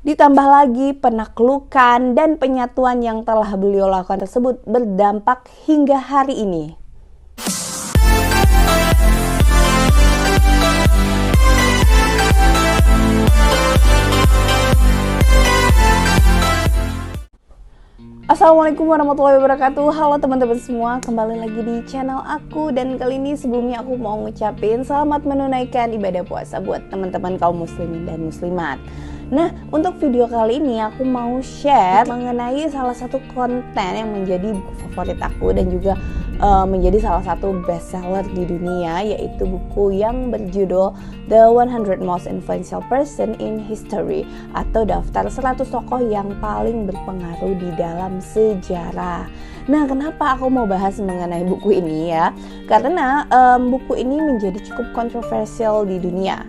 Ditambah lagi penaklukan dan penyatuan yang telah beliau lakukan tersebut berdampak hingga hari ini. Assalamualaikum warahmatullahi wabarakatuh. Halo teman-teman semua, kembali lagi di channel aku. Dan kali ini sebelumnya aku mau ngucapin selamat menunaikan ibadah puasa buat teman-teman kaum muslimin dan muslimat. Nah, untuk video kali ini aku mau share mengenai salah satu konten yang menjadi buku favorit aku dan juga menjadi salah satu bestseller di dunia, yaitu buku yang berjudul The 100 Most Influential Person in History, atau daftar 100 tokoh yang paling berpengaruh di dalam sejarah. Nah, kenapa aku mau bahas mengenai buku ini ya? Karena buku ini menjadi cukup kontroversial di dunia.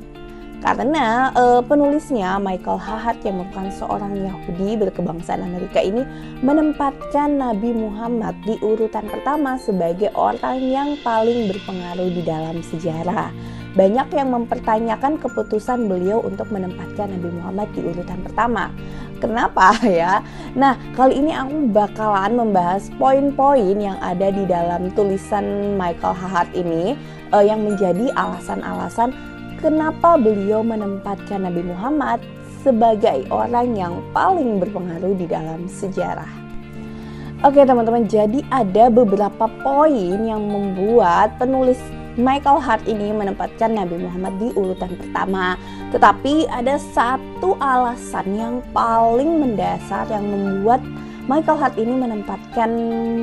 Karena penulisnya Michael Hart yang merupakan seorang Yahudi berkebangsaan Amerika ini menempatkan Nabi Muhammad di urutan pertama sebagai orang yang paling berpengaruh di dalam sejarah. Banyak yang mempertanyakan keputusan beliau untuk menempatkan Nabi Muhammad di urutan pertama. Kenapa ya? Nah, kali ini aku bakalan membahas poin-poin yang ada di dalam tulisan Michael Hart ini yang menjadi alasan-alasan kenapa beliau menempatkan Nabi Muhammad sebagai orang yang paling berpengaruh di dalam sejarah. Oke teman-teman, jadi ada beberapa poin yang membuat penulis Michael Hart ini menempatkan Nabi Muhammad di urutan pertama. Tetapi ada satu alasan yang paling mendasar yang membuat Michael Hart ini menempatkan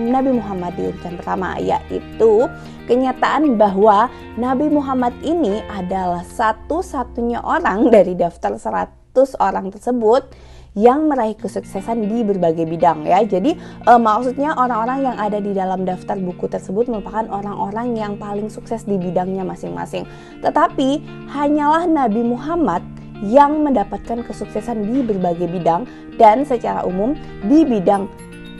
Nabi Muhammad di urutan pertama, yaitu kenyataan bahwa Nabi Muhammad ini adalah satu-satunya orang dari daftar 100 orang tersebut yang meraih kesuksesan di berbagai bidang ya. Jadi maksudnya orang-orang yang ada di dalam daftar buku tersebut merupakan orang-orang yang paling sukses di bidangnya masing-masing. Tetapi hanyalah Nabi Muhammad yang mendapatkan kesuksesan di berbagai bidang dan secara umum di bidang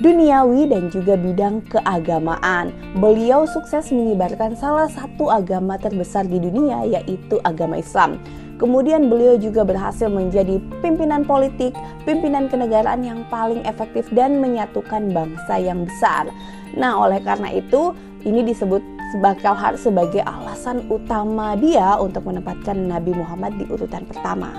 duniawi dan juga bidang keagamaan. Beliau sukses menyebarkan salah satu agama terbesar di dunia, yaitu agama Islam. Kemudian beliau juga berhasil menjadi pimpinan politik, pimpinan kenegaraan yang paling efektif dan menyatukan bangsa yang besar. Nah, oleh karena itu ini disebut Michael Hart sebagai alasan utama dia untuk menempatkan Nabi Muhammad di urutan pertama.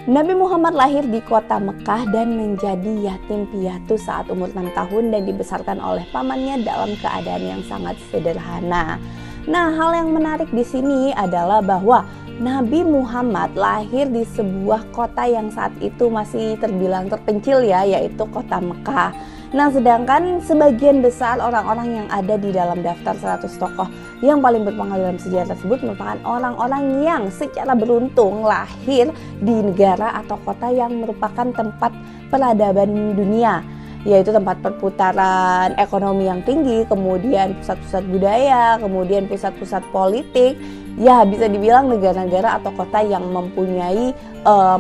Nabi Muhammad lahir di kota Mekah dan menjadi yatim piatu saat umur 6 tahun dan dibesarkan oleh pamannya dalam keadaan yang sangat sederhana. Nah, hal yang menarik di sini adalah bahwa Nabi Muhammad lahir di sebuah kota yang saat itu masih terbilang terpencil ya, yaitu kota Mekah. Nah, sedangkan sebagian besar orang-orang yang ada di dalam daftar 100 tokoh yang paling berpengaruh dalam sejarah tersebut merupakan orang-orang yang secara beruntung lahir di negara atau kota yang merupakan tempat peradaban dunia, yaitu tempat perputaran ekonomi yang tinggi, kemudian pusat-pusat budaya, kemudian pusat-pusat politik. Ya, bisa dibilang negara-negara atau kota yang mempunyai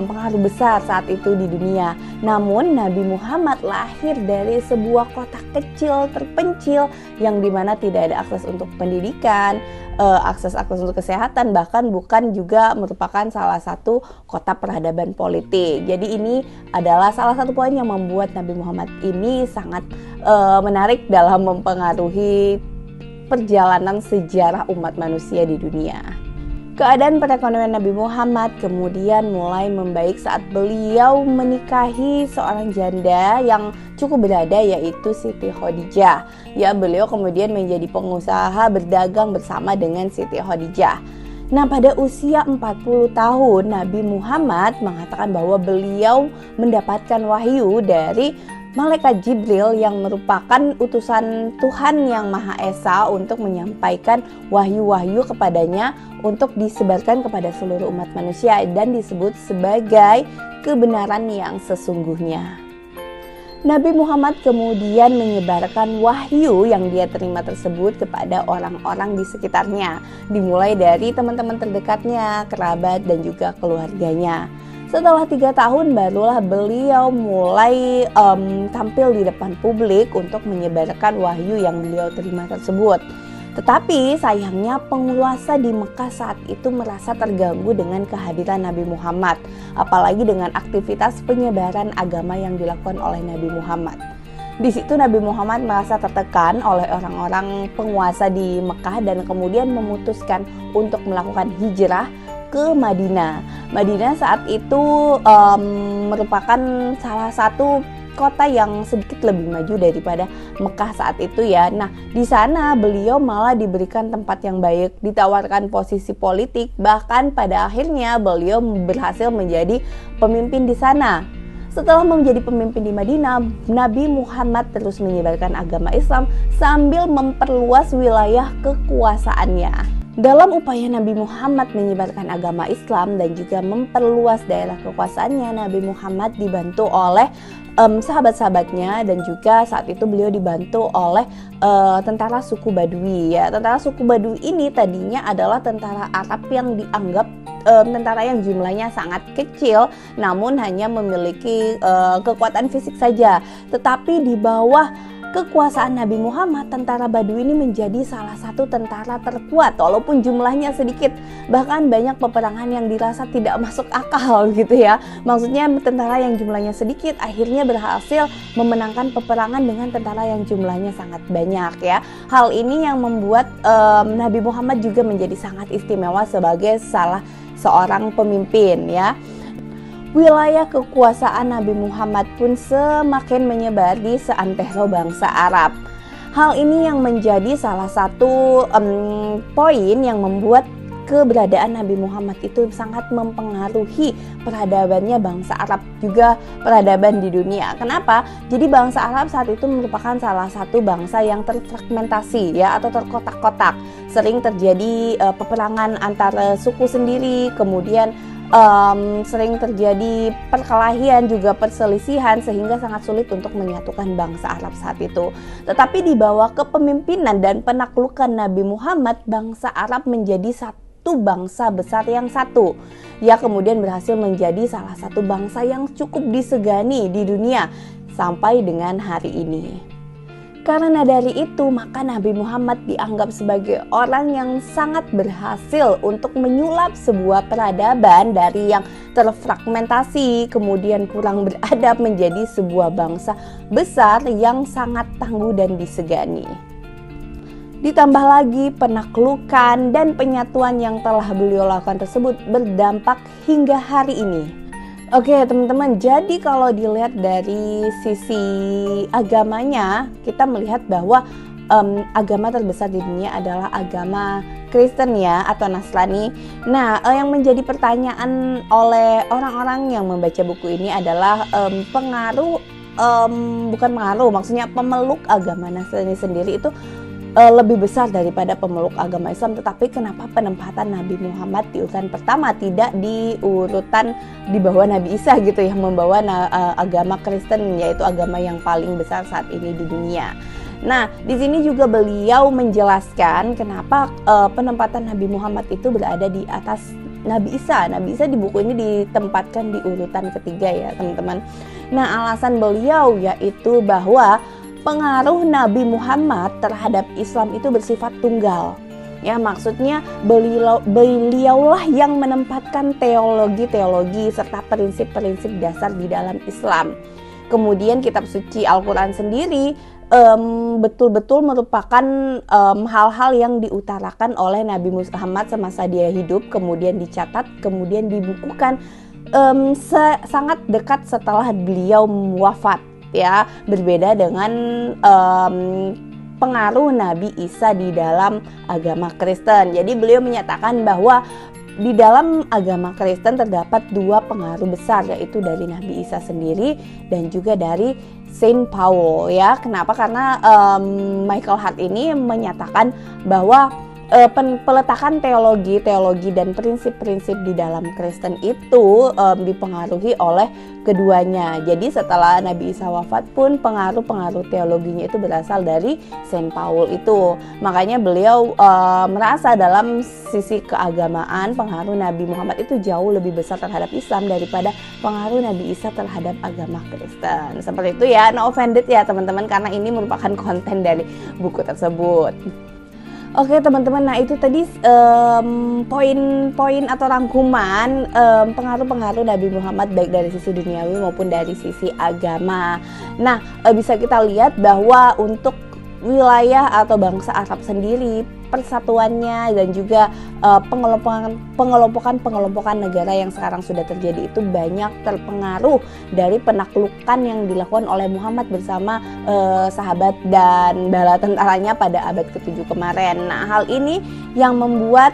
pengaruh besar saat itu di dunia. Namun Nabi Muhammad lahir dari sebuah kota kecil terpencil yang dimana tidak ada akses untuk pendidikan, akses untuk kesehatan, bahkan bukan juga merupakan salah satu kota peradaban politik. Jadi ini adalah salah satu poin yang membuat Nabi Muhammad ini sangat menarik dalam mempengaruhi perjalanan sejarah umat manusia di dunia. Keadaan perekonomian Nabi Muhammad kemudian mulai membaik saat beliau menikahi seorang janda yang cukup berada, yaitu Siti Khadijah. Ya, beliau kemudian menjadi pengusaha berdagang bersama dengan Siti Khadijah. Nah, pada usia 40 tahun Nabi Muhammad mengatakan bahwa beliau mendapatkan wahyu dari Malaikat Jibril yang merupakan utusan Tuhan Yang Maha Esa untuk menyampaikan wahyu-wahyu kepadanya untuk disebarkan kepada seluruh umat manusia dan disebut sebagai kebenaran yang sesungguhnya. Nabi Muhammad kemudian menyebarkan wahyu yang dia terima tersebut kepada orang-orang di sekitarnya, dimulai dari teman-teman terdekatnya, kerabat, dan juga keluarganya. Setelah 3 tahun barulah beliau mulai tampil di depan publik untuk menyebarkan wahyu yang beliau terima tersebut. Tetapi sayangnya penguasa di Mekah saat itu merasa terganggu dengan kehadiran Nabi Muhammad, apalagi dengan aktivitas penyebaran agama yang dilakukan oleh Nabi Muhammad. Di situ Nabi Muhammad merasa tertekan oleh orang-orang penguasa di Mekah dan kemudian memutuskan untuk melakukan hijrah ke Madinah. Madinah saat itu merupakan salah satu kota yang sedikit lebih maju daripada Mekah saat itu ya. Nah, di sana beliau malah diberikan tempat yang baik, ditawarkan posisi politik, bahkan pada akhirnya beliau berhasil menjadi pemimpin di sana. Setelah menjadi pemimpin di Madinah, Nabi Muhammad terus menyebarkan agama Islam sambil memperluas wilayah kekuasaannya. Dalam upaya Nabi Muhammad menyebarkan agama Islam dan juga memperluas daerah kekuasaannya, Nabi Muhammad dibantu oleh sahabat-sahabatnya dan juga saat itu beliau dibantu oleh tentara suku Badui ya. Tentara suku Badui ini tadinya adalah tentara Arab yang dianggap tentara yang jumlahnya sangat kecil, namun hanya memiliki kekuatan fisik saja. Tetapi di bawah kekuasaan Nabi Muhammad, tentara Badui ini menjadi salah satu tentara terkuat walaupun jumlahnya sedikit. Bahkan banyak peperangan yang dirasa tidak masuk akal gitu ya. Maksudnya tentara yang jumlahnya sedikit akhirnya berhasil memenangkan peperangan dengan tentara yang jumlahnya sangat banyak ya. Hal ini yang membuat Nabi Muhammad juga menjadi sangat istimewa sebagai salah seorang pemimpin ya. Wilayah kekuasaan Nabi Muhammad pun semakin menyebar di seantero bangsa Arab. Hal ini yang menjadi salah satu poin yang membuat keberadaan Nabi Muhammad itu sangat mempengaruhi peradabannya bangsa Arab, juga peradaban di dunia. Kenapa? Jadi bangsa Arab saat itu merupakan salah satu bangsa yang terfragmentasi ya, atau terkotak-kotak. Sering terjadi peperangan antara suku sendiri, kemudian sering terjadi perkelahian juga perselisihan sehingga sangat sulit untuk menyatukan bangsa Arab saat itu. Tetapi di bawah kepemimpinan dan penaklukan Nabi Muhammad, bangsa Arab menjadi satu bangsa besar yang satu. Ya, kemudian berhasil menjadi salah satu bangsa yang cukup disegani di dunia sampai dengan hari ini. Karena dari itu, maka Nabi Muhammad dianggap sebagai orang yang sangat berhasil untuk menyulap sebuah peradaban dari yang terfragmentasi, kemudian kurang beradab menjadi sebuah bangsa besar yang sangat tangguh dan disegani. Ditambah lagi penaklukan dan penyatuan yang telah beliau lakukan tersebut berdampak hingga hari ini. Oke teman-teman, jadi kalau dilihat dari sisi agamanya, kita melihat bahwa agama terbesar di dunia adalah agama Kristen ya, atau Nasrani. Nah, yang menjadi pertanyaan oleh orang-orang yang membaca buku ini adalah maksudnya pemeluk agama Nasrani sendiri itu lebih besar daripada pemeluk agama Islam. Tetapi kenapa penempatan Nabi Muhammad di urutan pertama, tidak di urutan di bawah Nabi Isa gitu, yang membawa agama Kristen, yaitu agama yang paling besar saat ini di dunia. Nah, di sini juga beliau menjelaskan kenapa penempatan Nabi Muhammad itu berada di atas Nabi Isa. Nabi Isa di buku ini ditempatkan di urutan ketiga ya teman-teman. Nah, alasan beliau yaitu bahwa pengaruh Nabi Muhammad terhadap Islam itu bersifat tunggal. Ya, maksudnya beliaulah yang menempatkan teologi-teologi serta prinsip-prinsip dasar di dalam Islam. Kemudian kitab suci Al-Quran sendiri betul-betul merupakan hal-hal yang diutarakan oleh Nabi Muhammad semasa dia hidup, kemudian dicatat, kemudian dibukukan sangat dekat setelah beliau wafat. Ya, berbeda dengan pengaruh Nabi Isa di dalam agama Kristen. Jadi beliau menyatakan bahwa di dalam agama Kristen terdapat dua pengaruh besar, yaitu dari Nabi Isa sendiri dan juga dari Saint Paul ya. Kenapa? Karena Michael Hart ini menyatakan bahwa peletakan teologi dan prinsip-prinsip di dalam Kristen itu dipengaruhi oleh keduanya. Jadi setelah Nabi Isa wafat pun pengaruh teologinya itu berasal dari Saint Paul itu. Makanya beliau merasa dalam sisi keagamaan pengaruh Nabi Muhammad itu jauh lebih besar terhadap Islam daripada pengaruh Nabi Isa terhadap agama Kristen. Seperti itu ya, no offended ya teman-teman, karena ini merupakan konten dari buku tersebut. Oke teman-teman, nah itu tadi poin-poin atau rangkuman pengaruh-pengaruh Nabi Muhammad baik dari sisi duniawi maupun dari sisi agama. Nah, bisa kita lihat bahwa untuk wilayah atau bangsa Arab sendiri, persatuannya dan juga pengelompokan negara yang sekarang sudah terjadi itu banyak terpengaruh dari penaklukan yang dilakukan oleh Muhammad bersama sahabat dan bala tentaranya pada abad ke-7 kemarin. Nah, hal ini yang membuat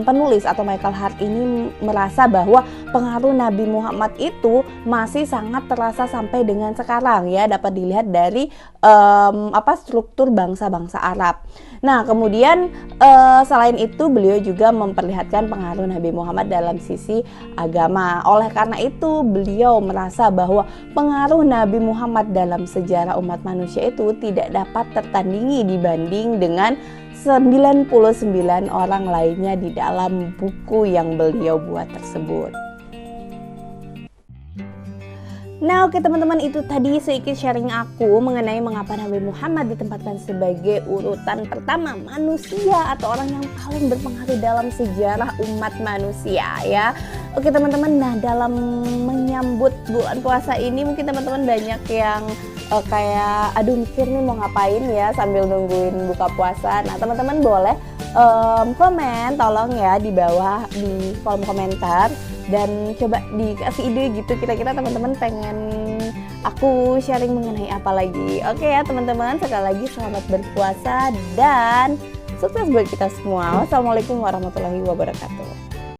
penulis atau Michael Hart ini merasa bahwa pengaruh Nabi Muhammad itu masih sangat terasa sampai dengan sekarang ya, dapat dilihat dari struktur bangsa-bangsa Arab. Nah, kemudian selain itu beliau juga memperlihatkan pengaruh Nabi Muhammad dalam sisi agama. Oleh karena itu beliau merasa bahwa pengaruh Nabi Muhammad dalam sejarah umat manusia itu tidak dapat tertandingi dibanding dengan 99 orang lainnya di dalam buku yang beliau buat tersebut. Nah oke teman-teman, itu tadi sedikit sharing aku mengenai mengapa Nabi Muhammad ditempatkan sebagai urutan pertama manusia atau orang yang paling berpengaruh dalam sejarah umat manusia ya. Oke teman-teman, nah dalam menyambut bulan puasa ini mungkin teman-teman banyak yang kayak aduh mikir nih mau ngapain ya sambil nungguin buka puasa. Nah teman-teman boleh komen tolong ya di bawah di kolom komentar dan coba dikasih ide gitu, kira-kira teman-teman pengen aku sharing mengenai apa lagi. Oke ya teman-teman, sekali lagi selamat berpuasa dan sukses buat kita semua. Wassalamualaikum warahmatullahi wabarakatuh.